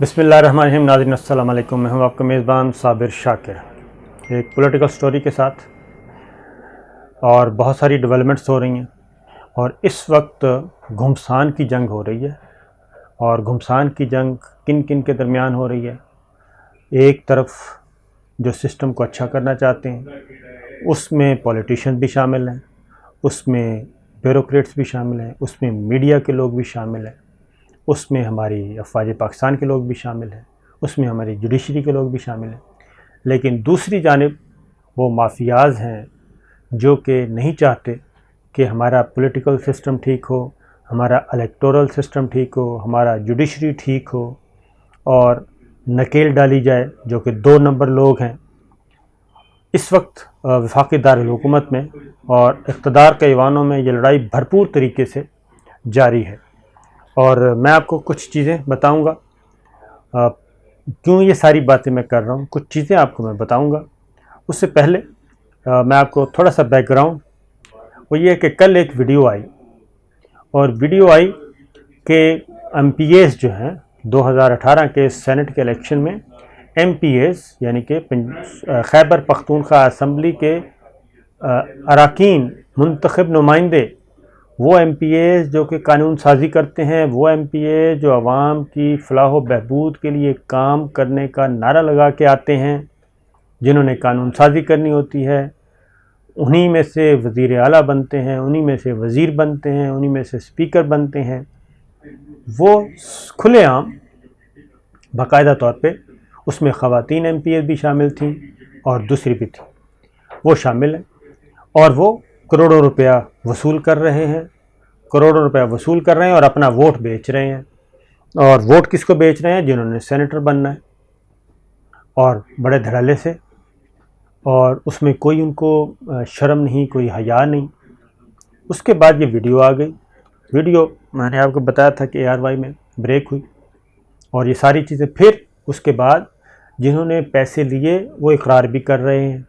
बिस्मिल्लाहिर्रहमानिर्रहीम। नाज़रीन अस्सलाम वालेकुम। मैं हूँ आपका मेज़बान साबिर शाकिर, एक पॉलिटिकल स्टोरी के साथ। और बहुत सारी डेवलपमेंट्स हो रही हैं और इस वक्त घुमसान की जंग हो रही है। और घुमसान की जंग किन किन के दरमियान हो रही है? एक तरफ जो सिस्टम को अच्छा करना चाहते हैं उसमें पॉलिटिशियन भी शामिल हैं, उसमें ब्यूरोक्रेट्स भी शामिल हैं, उसमें मीडिया के लोग भी शामिल हैं, उसमें हमारी अफवाज पाकिस्तान के लोग भी शामिल हैं, उसमें हमारी जुडिशरी के लोग भी शामिल हैं। लेकिन दूसरी जानिब वो माफियाज़ हैं जो कि नहीं चाहते कि हमारा पॉलिटिकल सिस्टम ठीक हो, हमारा इलेक्टोरल सिस्टम ठीक हो, हमारा जुडिशरी ठीक हो और नकेल डाली जाए, जो कि 2 नंबर लोग हैं इस वक्त वफाकी दारुल हुकूमत में। और इक़्तिदार के ऐवानों में ये लड़ाई भरपूर तरीके से जारी है। और मैं आपको कुछ चीज़ें बताऊंगा, क्यों ये सारी बातें मैं कर रहा हूँ, कुछ चीज़ें आपको मैं बताऊंगा। उससे पहले मैं आपको थोड़ा सा बैकग्राउंड, वो ये है कि कल एक वीडियो आई और वीडियो आई कि MPAs जो हैं 2018 के सेनेट के इलेक्शन में MPAs यानी कि खैबर पख्तूनख्वा असम्बली के अरकान मुंतखब नुमाइंदे, वो MPAs जो कि कानून साजी करते हैं, वो MPA जो आवाम की फलाह व बहबूद के लिए काम करने का नारा लगा के आते हैं, जिन्होंने कानून साजी करनी होती है, उन्हीं में से वज़ीर आला बनते हैं, उन्हीं में से वज़ीर बनते हैं, उन्हीं में से स्पीकर बनते हैं। वो खुलेआम बाकायदा तौर पे उसमें ख़वातीन MPA भी शामिल थीं और दूसरी भी थी, वो शामिल हैं और वो करोड़ों रुपया वसूल कर रहे हैं, करोड़ों रुपया वसूल कर रहे हैं और अपना वोट बेच रहे हैं। और वोट किसको बेच रहे हैं? जिन्होंने सेनेटर बनना है, और बड़े धड़ल्ले से। और उसमें कोई उनको शर्म नहीं, कोई हया नहीं। उसके बाद ये वीडियो आ गई। वीडियो मैंने आपको बताया था कि ARY में ब्रेक हुई और ये सारी चीज़ें। फिर उसके बाद जिन्होंने पैसे लिए वो इकरार भी कर रहे हैं,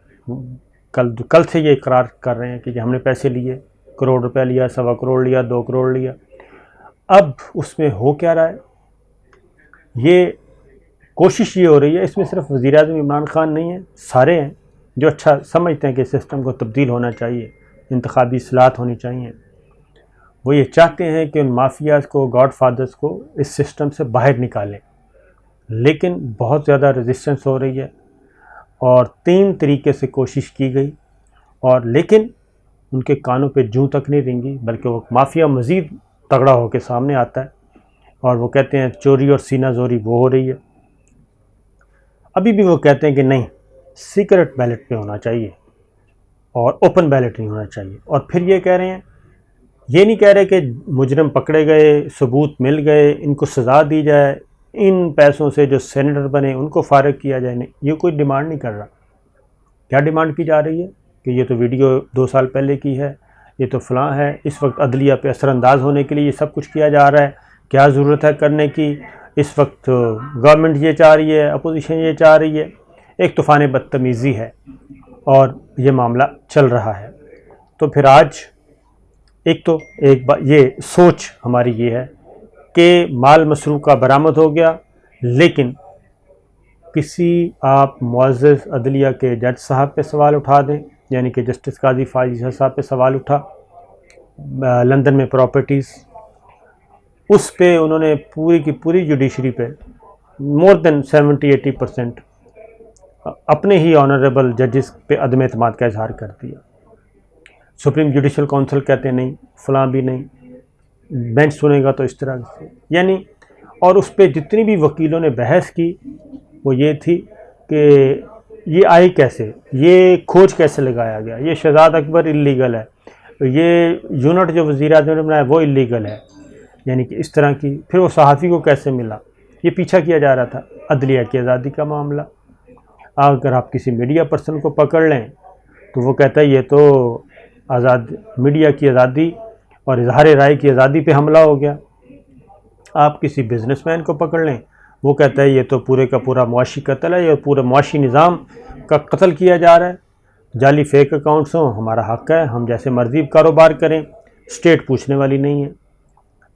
कल से ये इकरार कर रहे हैं कि हमने पैसे लिए, करोड़ रुपया लिया, 1.25 करोड़ लिया, 2 करोड़ लिया। अब उसमें हो क्या रहा है? ये कोशिश ये हो रही है, इसमें सिर्फ वज़ीर-ए-आज़म इमरान खान नहीं है, सारे हैं जो अच्छा समझते हैं कि सिस्टम को तब्दील होना चाहिए, इंतखाबी इस्लाहत होनी चाहिए। वो ये चाहते हैं कि उन माफियाज़ को, गॉड फादर्स को इस सिस्टम से बाहर निकालें। लेकिन बहुत ज़्यादा रेजिस्टेंस हो रही है और 3 तरीके से कोशिश की गई, और लेकिन उनके कानों पे जूं तक नहीं रेंगी, बल्कि वो माफिया मज़ीद तगड़ा होकर सामने आता है और वो कहते हैं चोरी और सीना जोरी वो हो रही है। अभी भी वो कहते हैं कि नहीं, सीक्रेट बैलेट पे होना चाहिए और ओपन बैलेट नहीं होना चाहिए। और फिर ये कह रहे हैं, ये नहीं कह रहे कि मुजरिम पकड़े गए, सबूत मिल गए, इनको सज़ा दी जाए, इन पैसों से जो सेनेटर बने उनको फारिग किया जाए। नहीं, ये कोई डिमांड नहीं कर रहा। क्या डिमांड की जा रही है कि ये तो वीडियो 2 साल पहले की है, ये तो फ़लाँ है, इस वक्त अदलिया पे असरअंदाज होने के लिए ये सब कुछ किया जा रहा है, क्या ज़रूरत है करने की? इस वक्त गवर्नमेंट ये चाह रही है, अपोजिशन ये चाह रही है। एक तूफ़ान बदतमीज़ी है और ये मामला चल रहा है। तो फिर आज एक बात ये सोच हमारी ये है कि माल मसरूक़ का बरामद हो गया, लेकिन किसी आप मुअज़्ज़ज़ अदलिया के जज साहब पे सवाल उठा दें, यानी कि जस्टिस काजी फाजिल साहब पे सवाल उठा लंदन में प्रॉपर्टीज़, उस पे उन्होंने पूरी की पूरी जुडिशरी पे मोर देन 70-80% अपने ही ऑनरेबल जजेस पे अदम एतमाद का इजहार कर दिया। सुप्रीम जुडिशल काउंसिल कहते हैं नहीं, फ़लाँ भी नहीं, बेंच सुनेगा तो इस तरह से, यानी। और उस पर जितनी भी वकीलों ने बहस की वो ये थी कि ये आई कैसे, ये खोज कैसे लगाया गया, ये शहजाद अकबर इल्लीगल है, ये यूनिट जो वज़ीर-ए-आज़म ने बनाया वो इल्लीगल है, यानी कि इस तरह की। फिर वो सहाफ़ी को कैसे मिला, ये पीछा किया जा रहा था। अदलिया की आज़ादी का मामला, अगर आप किसी मीडिया पर्सन को पकड़ लें तो वो कहता है ये तो मीडिया की आज़ादी और इजहार राय की आज़ादी पे हमला हो गया। आप किसी बिजनेसमैन को पकड़ लें, वो कहता है ये तो पूरे का पूरा मुआशी कत्ल है, ये पूरा मुआशी निज़ाम का कत्ल किया जा रहा है, जाली फेक अकाउंट्स हों, हमारा हक़ है, हम जैसे मर्जी कारोबार करें, स्टेट पूछने वाली नहीं है।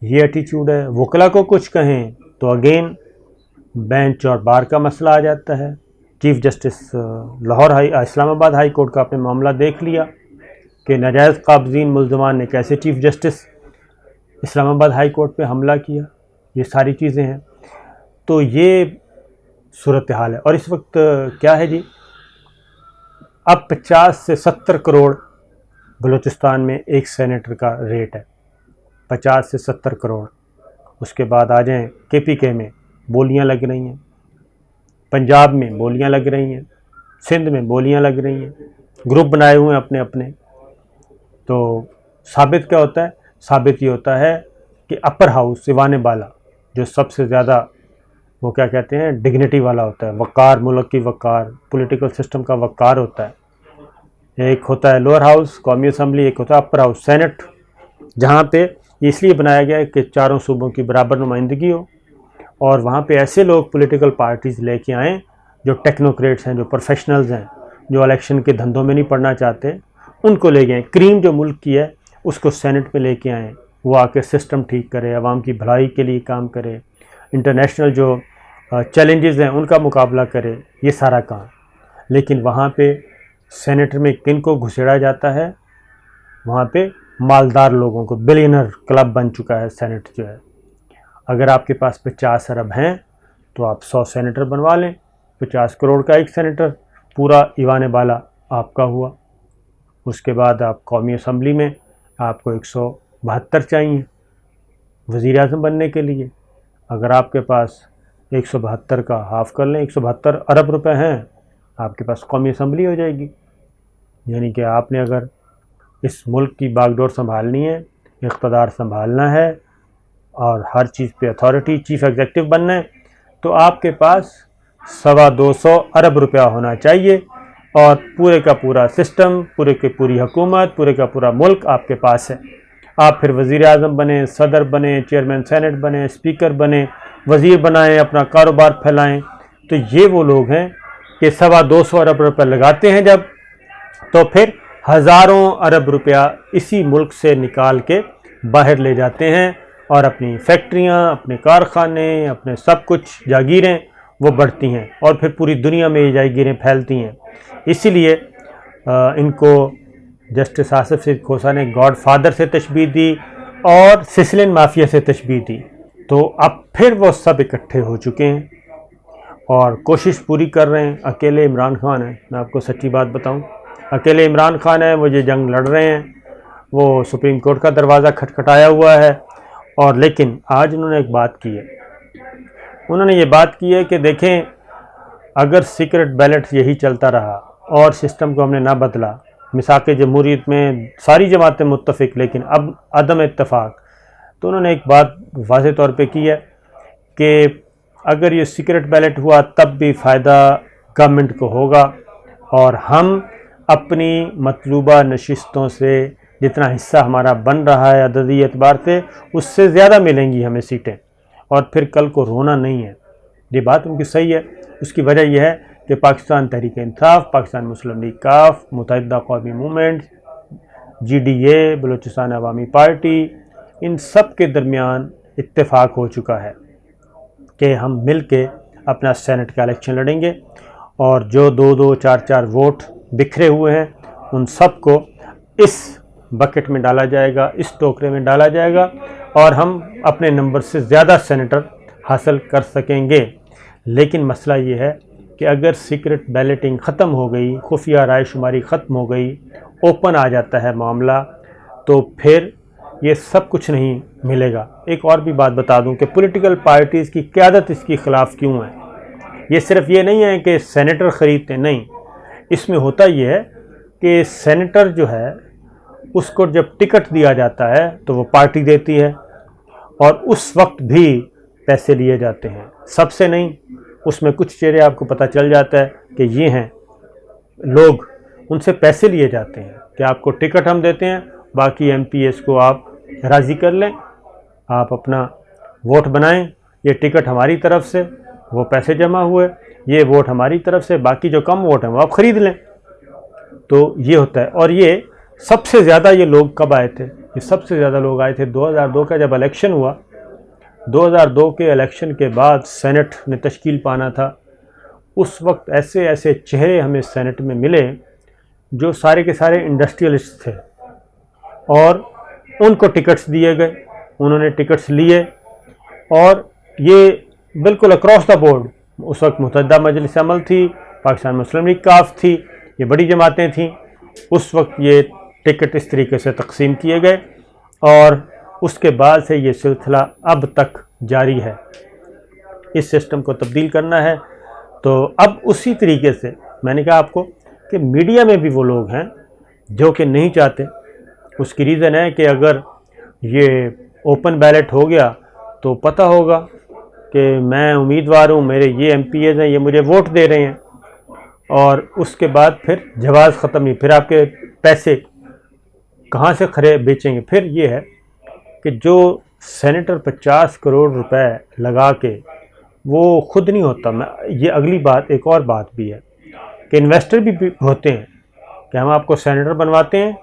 ये एटीट्यूड है। वकला को कुछ कहें तो अगेन बेंच और बार का मसला आ जाता है। Chief justice Islamabad high court का आपने मामला देख लिया कि नाजायज़ काबज़ीन मुल्ज़मान ने कैसे chief justice Islamabad high court पे हमला किया। ये सारी चीज़ें हैं। तो ये सूरत हाल है। और इस वक्त क्या है जी, अब 50 से 70 करोड़ बलूचिस्तान में एक सेनेटर का रेट है, 50 से 70 करोड़। उसके बाद आ जाएं KPK में बोलियां लग रही हैं, पंजाब में बोलियां लग रही हैं, सिंध में बोलियां लग रही हैं, ग्रुप बनाए हुए हैं अपने अपने। तो साबित क्या होता है? साबित ये होता है कि अपर हाउस ईवान बाला, जो सबसे ज़्यादा वो क्या कहते हैं डिग्निटी वाला होता है, वक़ार, मुल्क की वक़ार, पॉलिटिकल सिस्टम का वक़ार होता है। एक होता है लोअर हाउस कौमी असम्बली, एक होता है अपर हाउस सेनेट, जहाँ पे इसलिए बनाया गया है कि चारों सूबों की बराबर नुमाइंदगी हो और वहाँ पे ऐसे लोग पॉलिटिकल पार्टीज़ लेके आएँ जो टेक्नोक्रेट्स हैं, जो प्रोफेशनल्स हैं, जो इलेक्शन के धंधों में नहीं पड़ना चाहते, उनको ले गए। क्रीम जो मुल्क की है उसको सेनेट में लेके आएँ, वो आके सिस्टम ठीक करे, आवाम की भलाई के लिए काम करे, इंटरनेशनल जो चैलेंजेस हैं उनका मुकाबला करे, ये सारा काम। लेकिन वहाँ पे सेनेट में किन को घुसेड़ा जाता है? वहाँ पे मालदार लोगों को। बिलियनर क्लब बन चुका है सेनेट जो है। अगर आपके पास 50 अरब हैं तो आप 100 सेनेटर बनवा लें, 50 करोड़ का एक सेनेटर, पूरा ईवान बाला आपका हुआ। उसके बाद आप कौमी असम्बली में आपको 172 चाहिए वज़ीर आज़म बनने के लिए। अगर आपके पास 172 का हाफ कर लें, 172 अरब रुपए हैं, आपके पास कौमी असम्बली हो जाएगी। यानी कि आपने अगर इस मुल्क की बागडोर संभालनी है, इक़्तिदार संभालना है और हर चीज़ पे अथॉरिटी, चीफ एग्जीक्यूटिव बनना है, तो आपके पास 225 अरब रुपया होना चाहिए और पूरे का पूरा सिस्टम, पूरे की पूरी हुकूमत, पूरे का पूरा मुल्क आपके पास है। आप फिर वज़ीर आज़म बने, सदर बने, चेयरमैन सेनेट बने, स्पीकर बने, वज़ीर बनाएं, अपना कारोबार फैलाएं। तो ये वो लोग हैं कि 225 अरब रुपये लगाते हैं जब, तो फिर हज़ारों अरब रुपया इसी मुल्क से निकाल के बाहर ले जाते हैं और अपनी फैक्ट्रियाँ, अपने कारखाने, अपने सब कुछ जागीरें वो बढ़ती हैं और फिर पूरी दुनिया में ये जागीरें फैलती हैं। इसीलिए इनको जस्टिस आसिफ सईद खोसा ने गॉड फादर से तशबीह दी और सिसिलियन माफिया से तशबीह दी। तो अब फिर वो सब इकट्ठे हो चुके हैं और कोशिश पूरी कर रहे हैं। अकेले इमरान खान है, मैं आपको सच्ची बात बताऊं, अकेले इमरान खान है, वो ये जंग लड़ रहे हैं, वो सुप्रीम कोर्ट का दरवाज़ा खटखटाया हुआ है। और लेकिन आज उन्होंने एक बात की है, उन्होंने ये बात की है कि देखें, अगर सीक्रेट बैलेट यही चलता रहा और सिस्टम को हमने ना बदला, मिसाक जमहूरियत में सारी जमातें मुत्तफ़िक लेकिन अब अदम इत्तफ़ाक़, तो उन्होंने एक बात वाज़ेह तौर पे की है कि अगर ये सीक्रेट बैलेट हुआ तब भी फ़ायदा गवर्नमेंट को होगा और हम अपनी मतलूबा नशिस्तों से जितना हिस्सा हमारा बन रहा है अददी एतबार से, उससे ज़्यादा मिलेंगी हमें सीटें और फिर कल को रोना नहीं है। ये बात उनकी सही है। उसकी वजह यह है कि पाकिस्तान तहरीक इंसाफ, पाकिस्तान मुस्लिम लीग काफ, मुत्तहिदा कौमी मूवमेंट, GDA, बलूचिस्तान अवामी पार्टी, इन सब के दरमियान इत्तेफाक हो चुका है कि हम मिल के अपना सेनेट का इलेक्शन लड़ेंगे और जो 2-2, 4-4 वोट बिखरे हुए हैं उन सब को इस बकेट में डाला जाएगा, इस टोकरे में डाला जाएगा और हम अपने नंबर से ज़्यादा सेनेटर हासिल कर सकेंगे। लेकिन मसला ये है कि अगर सीक्रेट बैलेटिंग ख़त्म हो गई, खुफिया रायशुमारी ख़त्म हो गई, ओपन आ जाता है मामला, तो फिर ये सब कुछ नहीं मिलेगा। एक और भी बात बता दूं कि पॉलिटिकल पार्टीज़ की क़यादत इसके ख़िलाफ़ क्यों है। ये सिर्फ ये नहीं है कि सेनेटर ख़रीदते, नहीं, इसमें होता ये है कि सेनेटर जो है उसको जब टिकट दिया जाता है तो वो पार्टी देती है और उस वक्त भी पैसे लिए जाते हैं, सबसे नहीं। उसमें कुछ चेहरे आपको पता चल जाता है कि ये हैं लोग, उनसे पैसे लिए जाते हैं कि आपको टिकट हम देते हैं, बाकी MPs को आप राज़ी कर लें, आप अपना वोट बनाएं, ये टिकट हमारी तरफ से, वो पैसे जमा हुए, ये वोट हमारी तरफ से, बाकी जो कम वोट हैं वो आप ख़रीद लें। तो ये होता है। और ये सबसे ज़्यादा ये लोग कब आए थे? ये सबसे ज़्यादा लोग आए थे 2002 का जब इलेक्शन हुआ 2002 के इलेक्शन के बाद सेनेट ने तश्कील पाना था। उस वक्त ऐसे ऐसे चेहरे हमें सेनेट में मिले जो सारे के सारे इंडस्ट्रियलिस्ट थे और उनको टिकट्स दिए गए, उन्होंने टिकट्स लिए और ये बिल्कुल अक्रॉस द बोर्ड, उस वक्त मुत्तहिदा मजलिस अमल थी, पाकिस्तान मुस्लिम लीग काफ थी, ये बड़ी जमातें थीं। उस वक्त ये टिकट इस तरीके से तकसीम किए गए और उसके बाद से ये सिलसिला अब तक जारी है। इस सिस्टम को तब्दील करना है। तो अब उसी तरीके से मैंने कहा आपको कि मीडिया में भी वो लोग हैं जो कि नहीं चाहते। उसकी रीज़न है कि अगर ये ओपन बैलेट हो गया तो पता होगा कि मैं उम्मीदवार हूँ, मेरे ये MPs हैं, ये मुझे वोट दे रहे हैं, और उसके बाद फिर जवाज़ ख़त्म नहीं, फिर आपके पैसे कहाँ से खरे बेचेंगे। फिर ये है कि जो सेनेटर 50 करोड़ रुपए लगा के वो खुद नहीं होता। मैं ये अगली बात, एक और बात भी है कि इन्वेस्टर भी होते हैं कि हम आपको सेनेटर बनवाते हैं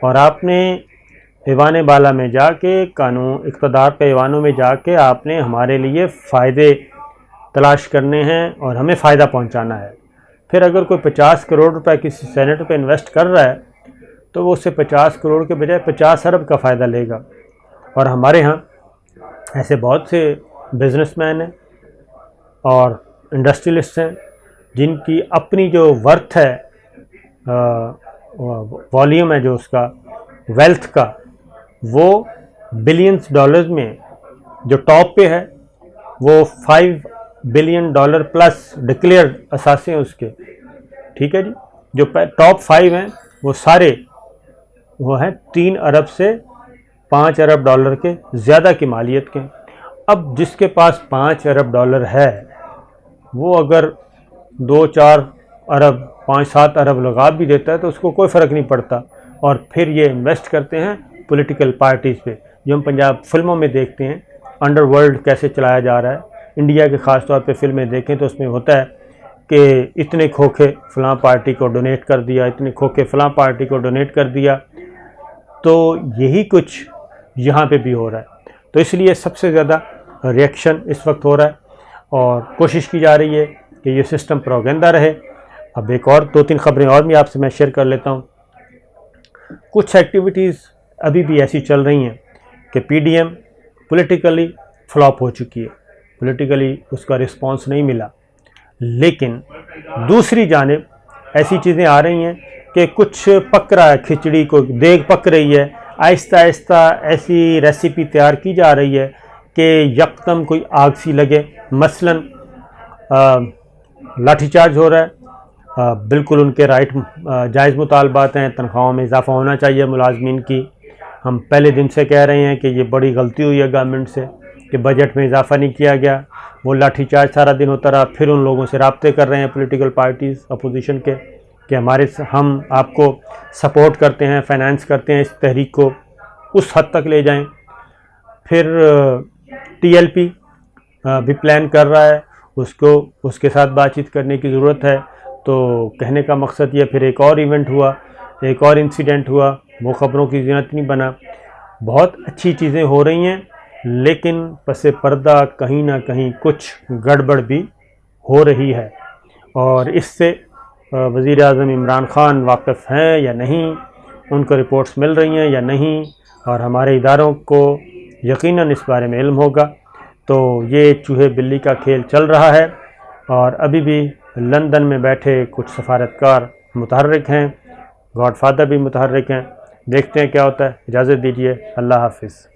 और आपने ईवान बाला में जाके, कानून इक़्तिदार के ईवानों में जाके आपने हमारे लिए फ़ायदे तलाश करने हैं और हमें फ़ायदा पहुंचाना है। फिर अगर कोई 50 करोड़ रुपए किसी सेनेटर पे इन्वेस्ट कर रहा है तो वो उससे 50 करोड़ के बजाय 50 अरब का फ़ायदा लेगा। और हमारे यहाँ ऐसे बहुत से बिजनेसमैन हैं और इंडस्ट्रियलिस्ट हैं जिनकी अपनी जो वर्थ है, वॉल्यूम है जो उसका वेल्थ का, वो बिलियंस डॉलर्स में जो टॉप पे है वो $5 बिलियन प्लस डिक्लेयर्ड असासे हैं उसके। ठीक है जी, जो टॉप 5 हैं वो सारे वो हैं 3 अरब से 5 अरब डॉलर के ज़्यादा की मालियत के। अब जिसके पास 5 अरब डॉलर है वो अगर 2-4 अरब 5-7 अरब लगा भी देता है तो उसको कोई फ़र्क नहीं पड़ता। और फिर ये इन्वेस्ट करते हैं पॉलिटिकल पार्टीज़ पे, जो हम पंजाब फिल्मों में देखते हैं अंडरवर्ल्ड कैसे चलाया जा रहा है। इंडिया के ख़ास तौर पे फिल्में देखें तो उसमें होता है कि इतने खोखे फ़लाँ पार्टी को डोनेट कर दिया, इतने खोखे फ़लाँ पार्टी को डोनेट कर दिया। तो यही कुछ यहाँ पे भी हो रहा है। तो इसलिए सबसे ज़्यादा रिएक्शन इस वक्त हो रहा है और कोशिश की जा रही है कि ये सिस्टम प्रोपेगेंडा रहे। अब एक और 2-3 खबरें और भी आपसे मैं शेयर कर लेता हूँ। कुछ एक्टिविटीज़ अभी भी ऐसी चल रही हैं कि PDM पॉलिटिकली फ्लॉप हो चुकी है, पॉलिटिकली उसका रिस्पांस नहीं मिला। लेकिन दूसरी जानिब ऐसी चीज़ें आ रही हैं कि कुछ पक रहा है, खिचड़ी को देग पक रही है, आहिस्ता आहिस्ता ऐसी रेसिपी तैयार की जा रही है कि यकदम कोई आग सी लगे। मसलन लाठीचार्ज हो रहा है, बिल्कुल उनके राइट जायज़ मुतालबात हैं, तनख्वाहों में इजाफ़ा होना चाहिए मुलाजमीन की। हम पहले दिन से कह रहे हैं कि ये बड़ी गलती हुई है गवर्नमेंट से कि बजट में इजाफ़ा नहीं किया गया। वो लाठीचार्ज सारा दिन होता रहा। फिर उन लोगों से राब्ते कर रहे हैं पॉलिटिकल पार्टीज़ अपोजिशन के कि हम आपको सपोर्ट करते हैं, फाइनेंस करते हैं, इस तहरीक को उस हद तक ले जाएं। फिर TLP भी प्लान कर रहा है, उसको उसके साथ बातचीत करने की ज़रूरत है। तो कहने का मकसद ये, फिर एक और इवेंट हुआ, एक और इंसिडेंट हुआ, वो ख़बरों की ज़ीनत नहीं बना। बहुत अच्छी चीज़ें हो रही हैं लेकिन पसे पर्दा कहीं ना कहीं कुछ गड़बड़ भी हो रही है और इससे वज़ीर आज़म इमरान ख़ान वाकिफ़ हैं या नहीं, उनको रिपोर्ट्स मिल रही हैं या नहीं, और हमारे इदारों को यकीनन इस बारे में इल्म होगा। तो ये चूहे बिल्ली का खेल चल रहा है और अभी भी लंदन में बैठे कुछ सफारतकार मुतहर्रिक हैं, गॉडफादर भी मुतहर्रिक हैं। देखते हैं क्या होता है। इजाज़त दीजिए, अल्लाह हाफ़िज़।